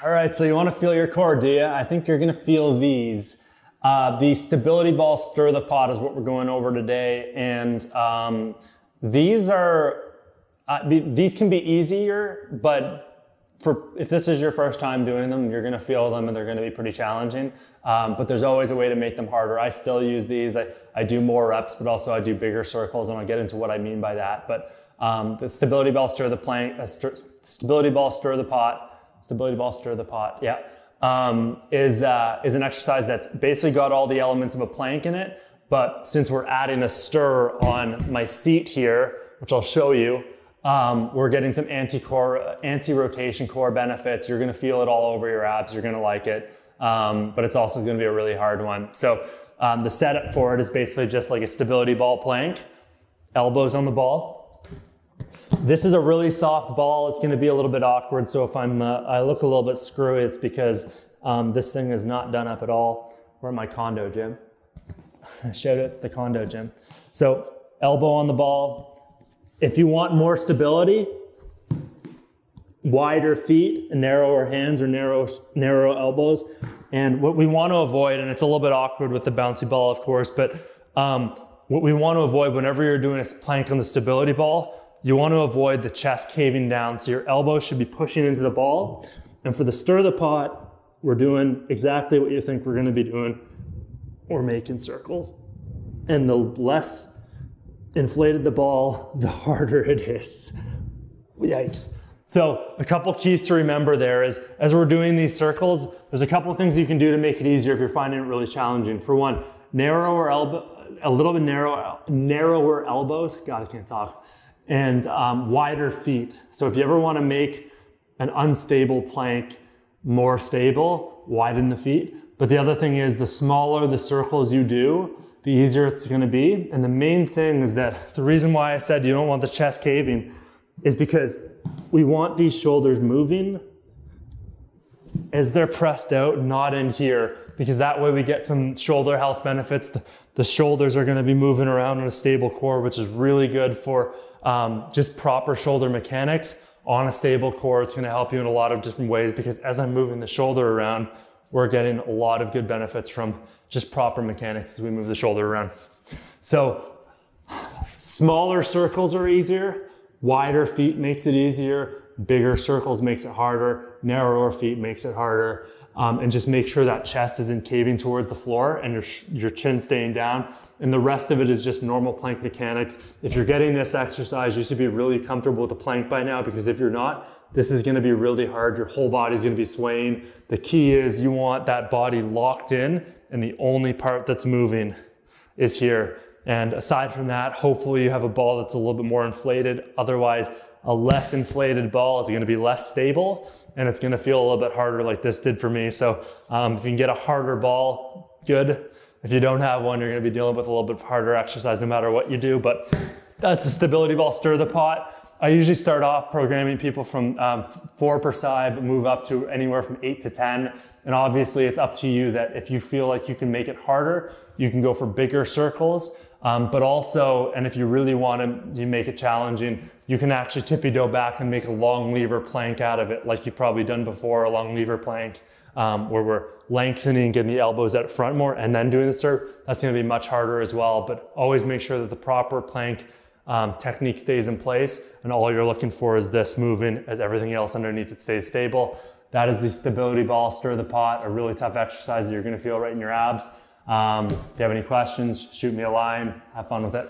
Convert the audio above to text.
All right, so you want to feel your core, do you? I think you're going to feel these. The stability ball stir the pot is what we're going over today, and these can be easier, but if this is your first time doing them, you're going to feel them and they're going to be pretty challenging. But there's always a way to make them harder. I still use these. I do more reps, but also I do bigger circles, and I'll get into what I mean by that. But the stability ball stir the plank, stability ball stir the pot, stability ball stir the pot, yeah, is an exercise that's basically got all the elements of a plank in it. But since we're adding a stir on my seat here, which I'll show you, we're getting some anti-rotation core benefits. You're gonna feel it all over your abs. You're gonna like it, but it's also gonna be a really hard one. So the setup for it is basically just like a stability ball plank, elbows on the ball. This is a really soft ball. It's gonna be a little bit awkward. So if I look a little bit screwy, it's because this thing is not done up at all. We're at my condo gym. Shout out to the condo gym. So elbow on the ball. If you want more stability, wider feet and narrower hands or narrow elbows. And what we want to avoid, and it's a little bit awkward with the bouncy ball, of course, but what we want to avoid whenever you're doing a plank on the stability ball, you want to avoid the chest caving down. So your elbows should be pushing into the ball. And for the stir the pot, we're doing exactly what you think we're going to be doing. We're making circles. And the less inflated the ball, the harder it is. Yikes. So a couple keys to remember there is, as we're doing these circles, there's a couple of things you can do to make it easier if you're finding it really challenging. For one, narrower elbow, a little bit narrower elbows, God, I can't talk, and wider feet. So if you ever want to make an unstable plank more stable, widen the feet. But the other thing is, the smaller the circles you do, the easier it's going to be. And the main thing is that the reason why I said you don't want the chest caving is because we want these shoulders moving as they're pressed out, not in here, because that way we get some shoulder health benefits. The shoulders are going to be moving around in a stable core, which is really good for just proper shoulder mechanics. On a stable core, it's going to help you in a lot of different ways, because as I'm moving the shoulder around, we're getting a lot of good benefits from just proper mechanics as we move the shoulder around. So smaller circles are easier, wider feet makes it easier, bigger circles makes it harder, narrower feet makes it harder, and just make sure that chest isn't caving towards the floor and your chin staying down. And the rest of it is just normal plank mechanics. If you're getting this exercise, you should be really comfortable with the plank by now, because if you're not, this is going to be really hard. Your whole body is going to be swaying. The key is you want that body locked in, and the only part that's moving is here. And aside from that, hopefully you have a ball that's a little bit more inflated. Otherwise, a less inflated ball is going to be less stable, and it's going to feel a little bit harder, like this did for me. So if you can get a harder ball, good. If you don't have one, you're going to be dealing with a little bit harder exercise no matter what you do. But that's the stability ball stir the pot. I usually start off programming people from 4 per side, but move up to anywhere from 8 to 10. And obviously it's up to you that if you feel like you can make it harder, you can go for bigger circles. But also, and if you really want to make it challenging, you can actually tippy-toe back and make a long lever plank out of it, like you've probably done before, a long lever plank, where we're lengthening, getting the elbows out front more, and then doing the stir. That's going to be much harder as well, but always make sure that the proper plank technique stays in place, and all you're looking for is this moving as everything else underneath it stays stable. That is the stability ball stir the pot, a really tough exercise that you're going to feel right in your abs. If you have any questions, shoot me a line. Have fun with it.